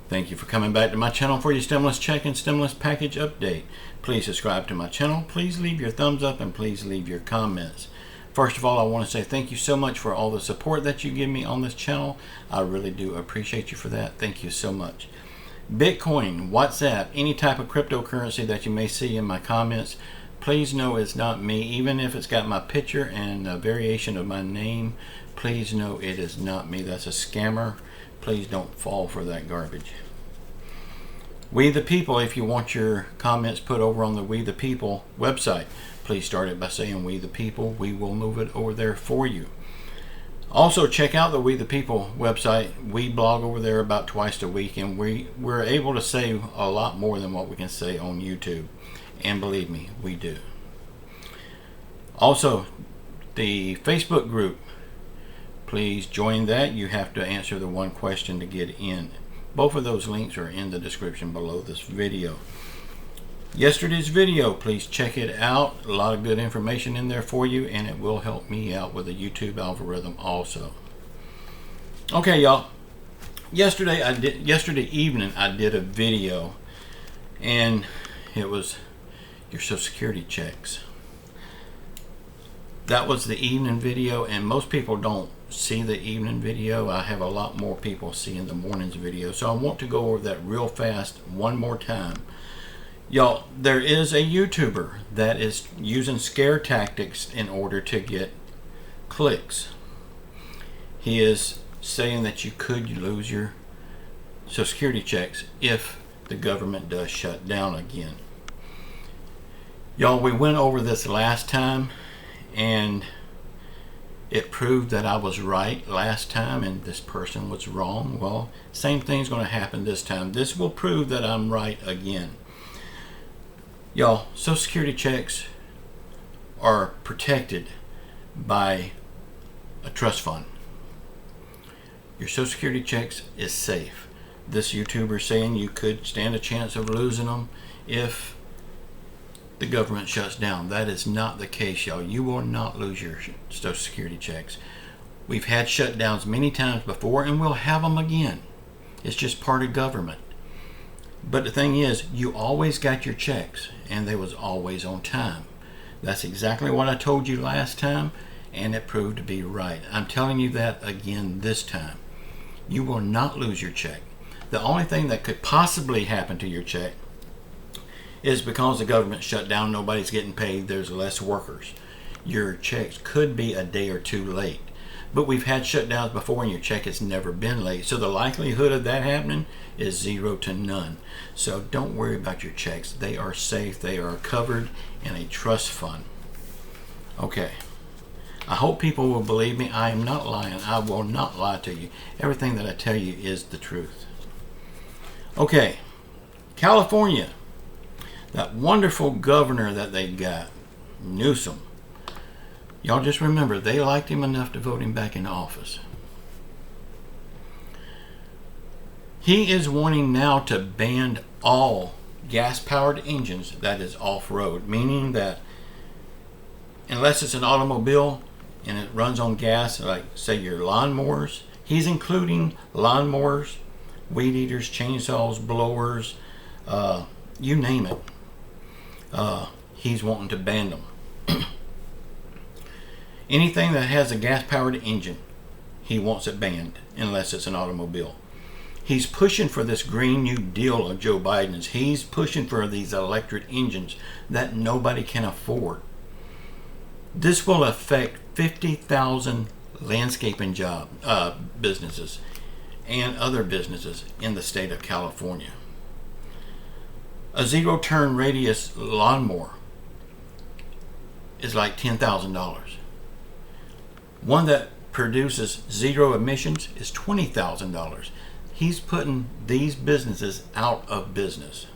Thank you for coming back to my channel for your stimulus check and stimulus package update. Please subscribe to my channel. Please leave your thumbs up and please leave your comments. First of all, I want to say thank you so much for all the support that you give me on this channel. I really do appreciate you for that. Thank you so much. Bitcoin, WhatsApp, any type of cryptocurrency that you may see in my comments, please know it's not me. Even if it's got my picture and a variation of my name, please know it is not me. That's a scammer. Please don't fall for that garbage. We the People, if you want your comments put over on the We the People website, please start it by saying We the People. We will move it over there for you. Also, check out the We the People website. We blog over there about twice a week, and we're able to say a lot more than what we can say on YouTube. And believe me, we do. Also, the Facebook group, please join that. You have to answer the one question to get in. Both of those links are in the description below this video. Yesterday's video, please check it out. A lot of good information in there for you, and it will help me out with the YouTube algorithm also. Okay, y'all. Yesterday evening I did a video, and it was your Social Security checks. That was the evening video, and most people don't see the evening video. I have a lot more people seeing the morning's video, so I want to go over that real fast one more time. Y'all, there is a YouTuber that is using scare tactics in order to get clicks. He is saying that you could lose your Social Security checks if the government does shut down again. Y'all, we went over this last time, and it proved that I was right last time and this person was wrong. Well, same thing's going to happen this time. This will prove that I'm right again. Y'all, Social Security checks are protected by a trust fund. Your Social Security checks is safe. This YouTuber saying you could stand a chance of losing them if the government shuts down. That is not the case, y'all. You will not lose your Social Security checks. We've had shutdowns many times before, and we'll have them again. It's just part of government. But the thing is, you always got your checks, and they was always on time. That's exactly what I told you last time, and it proved to be right. I'm telling you that again this time. You will not lose your check. The only thing that could possibly happen to your check is because the government shut down, nobody's getting paid, there's less workers. Your checks could be a day or two late. But we've had shutdowns before and your check has never been late. So the likelihood of that happening is 0 to none. So don't worry about your checks. They are safe. They are covered in a trust fund. Okay. I hope people will believe me. I am not lying. I will not lie to you. Everything that I tell you is the truth. Okay. California. That wonderful governor that they got, Newsom. Y'all just remember, they liked him enough to vote him back in office. He is wanting now to ban all gas-powered engines that is off-road, meaning that unless it's an automobile and it runs on gas, like say your lawnmowers, he's including lawnmowers, weed eaters, chainsaws, blowers, you name it. He's wanting to ban them. Anything that has a gas-powered engine, he wants it banned, unless it's an automobile. He's pushing for this Green New Deal of Joe Biden's. He's pushing for these electric engines that nobody can afford. This will affect 50,000 landscaping businesses and other businesses in the state of California. A zero-turn radius lawnmower is like $10,000. One that produces zero emissions is $20,000. He's putting these businesses out of business.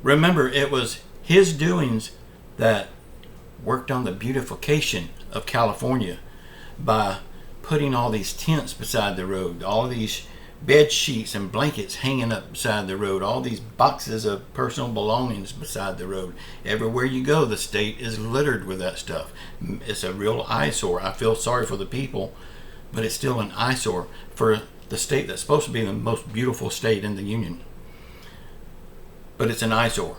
Remember, it was his doings that worked on the beautification of California by putting all these tents beside the road, all these bed sheets and blankets hanging up beside the road, all these boxes of personal belongings beside the road. Everywhere you go, the state is littered with that stuff. It's a real eyesore. I feel sorry for the people, but it's still an eyesore. For the state that's supposed to be the most beautiful state in the union. But it's an eyesore.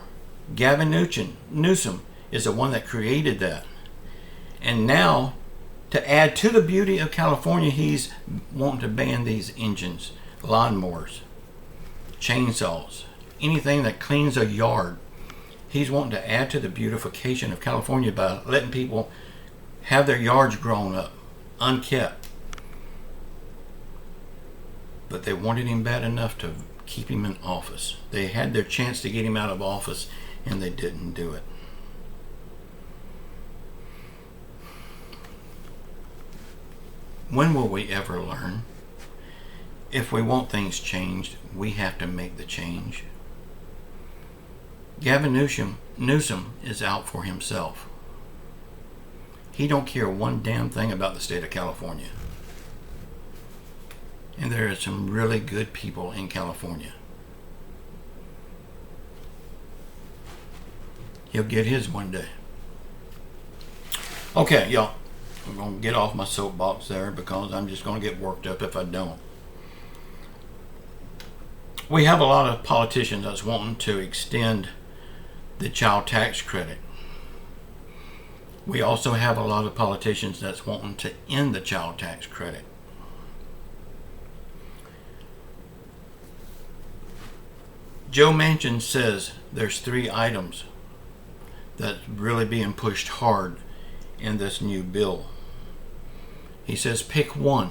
Gavin Newsom is the one that created that. And now, to add to the beauty of California, he's wanting to ban these engines, lawnmowers, chainsaws, anything that cleans a yard. He's wanting to add to the beautification of California by letting people have their yards grown up, unkept. But they wanted him bad enough to keep him in office. They had their chance to get him out of office, and they didn't do it. When will we ever learn? If we want things changed, we have to make the change. Gavin Newsom is out for himself. He don't care one damn thing about the state of California. And there are some really good people in California. He'll get his one day. Okay, y'all. I'm going to get off my soapbox there because I'm just going to get worked up if I don't. We have a lot of politicians that's wanting to extend the child tax credit. We also have a lot of politicians that's wanting to end the child tax credit. Joe Manchin says there's 3 items that's really being pushed hard in this new bill. He says pick one.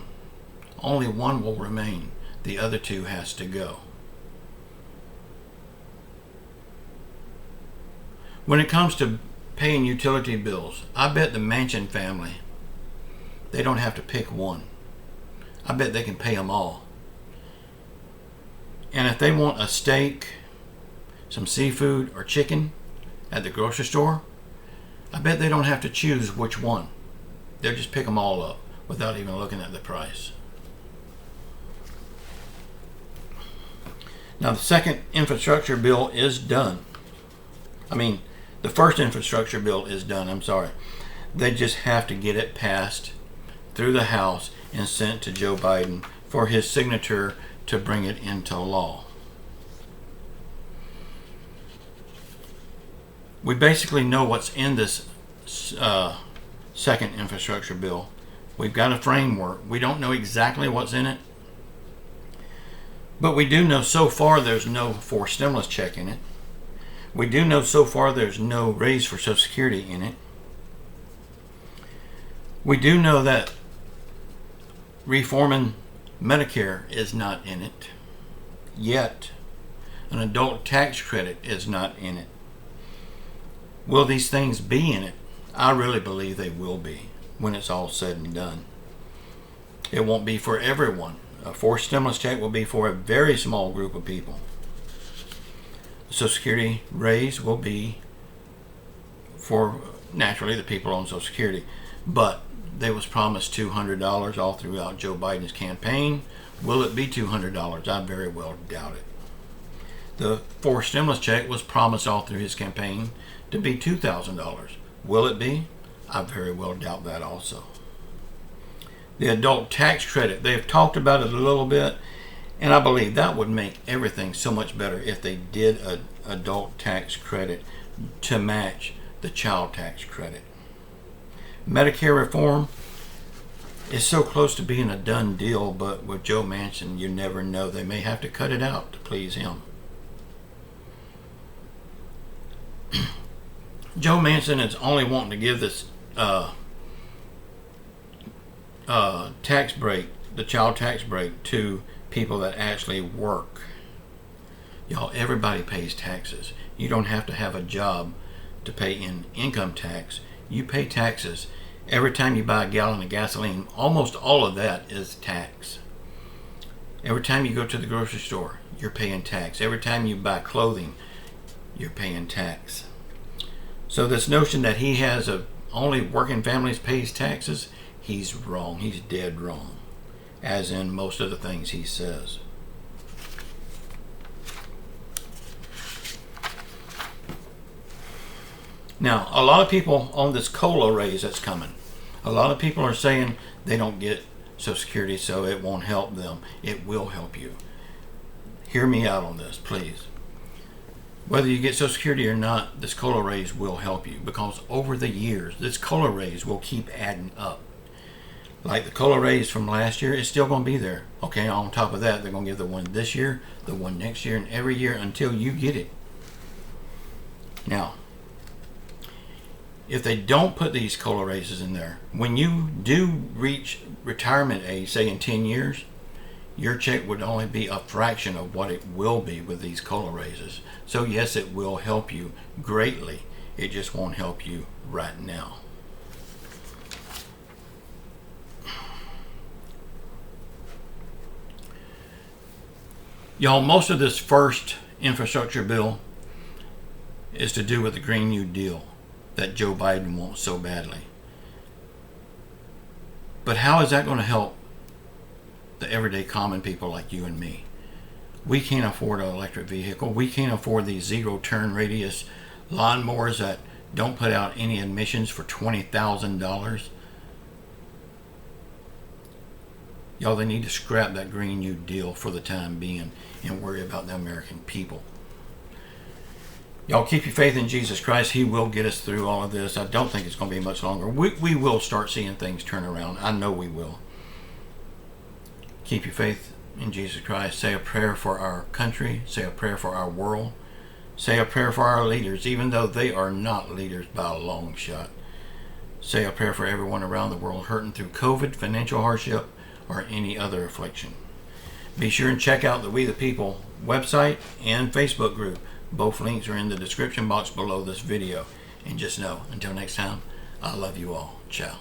Only one will remain. The other 2 has to go. When it comes to paying utility bills, I bet the Manchin family, they don't have to pick one. I bet they can pay them all. And if they want a steak, some seafood, or chicken at the grocery store, I bet they don't have to choose which one. They'll just pick them all up without even looking at the price. Now, the second infrastructure bill is done. The first infrastructure bill is done, I'm sorry. They just have to get it passed through the House and sent to Joe Biden for his signature to bring it into law. We basically know what's in this second infrastructure bill. We've got a framework. We don't know exactly what's in it, but we do know so far there's no forced stimulus check in it. We do know so far there's no raise for Social Security in it. We do know that reforming Medicare is not in it. Yet, an adult tax credit is not in it. Will these things be in it? I really believe they will be when it's all said and done. It won't be for everyone. A forced stimulus check will be for a very small group of people. The Social Security raise will be for, naturally, the people on Social Security. But they was promised $200 all throughout Joe Biden's campaign. Will it be $200? I very well doubt it. The forced stimulus check was promised all through his campaign to be $2,000. Will it be? I very well doubt that also. The adult tax credit, they've talked about it a little bit, and I believe that would make everything so much better if they did an adult tax credit to match the child tax credit. Medicare reform is so close to being a done deal, but with Joe Manchin, you never know. They may have to cut it out to please him. Joe Manchin is only wanting to give this tax break, the child tax break, to people that actually work. Y'all, everybody pays taxes. You don't have to have a job to pay in income tax. You pay taxes. Every time you buy a gallon of gasoline, almost all of that is tax. Every time you go to the grocery store, you're paying tax. Every time you buy clothing, you're paying tax. So this notion that he has only working families pays taxes, he's wrong. He's dead wrong, as in most of the things he says. Now, a lot of people on this COLA raise that's coming, a lot of people are saying they don't get Social Security so it won't help them. It will help you. Hear me out on this, please. Whether you get Social Security or not, this COLA raise will help you, because over the years, this COLA raise will keep adding up. Like the COLA raise from last year, it's still going to be there. Okay, on top of that, they're going to give the one this year, the one next year, and every year until you get it. Now, if they don't put these COLA raises in there, when you do reach retirement age, say in 10 years, your check would only be a fraction of what it will be with these COLA raises. So yes, it will help you greatly. It just won't help you right now. Y'all, most of this first infrastructure bill is to do with the Green New Deal that Joe Biden wants so badly. But how is that going to help the everyday common people like you and me? We can't afford an electric vehicle. We can't afford these zero turn radius lawnmowers that don't put out any emissions for $20,000. Y'all, they need to scrap that Green New Deal for the time being and worry about the American people. Y'all, keep your faith in Jesus Christ. He will get us through all of this. I don't think it's going to be much longer. We will start seeing things turn around. I know we will. Keep your faith in Jesus Christ. Say a prayer for our country. Say a prayer for our world. Say a prayer for our leaders, even though they are not leaders by a long shot. Say a prayer for everyone around the world hurting through COVID, financial hardship, or any other affliction. Be sure and check out the We the People website and Facebook group. Both links are in the description box below this video. And just know, until next time, I love you all. Ciao.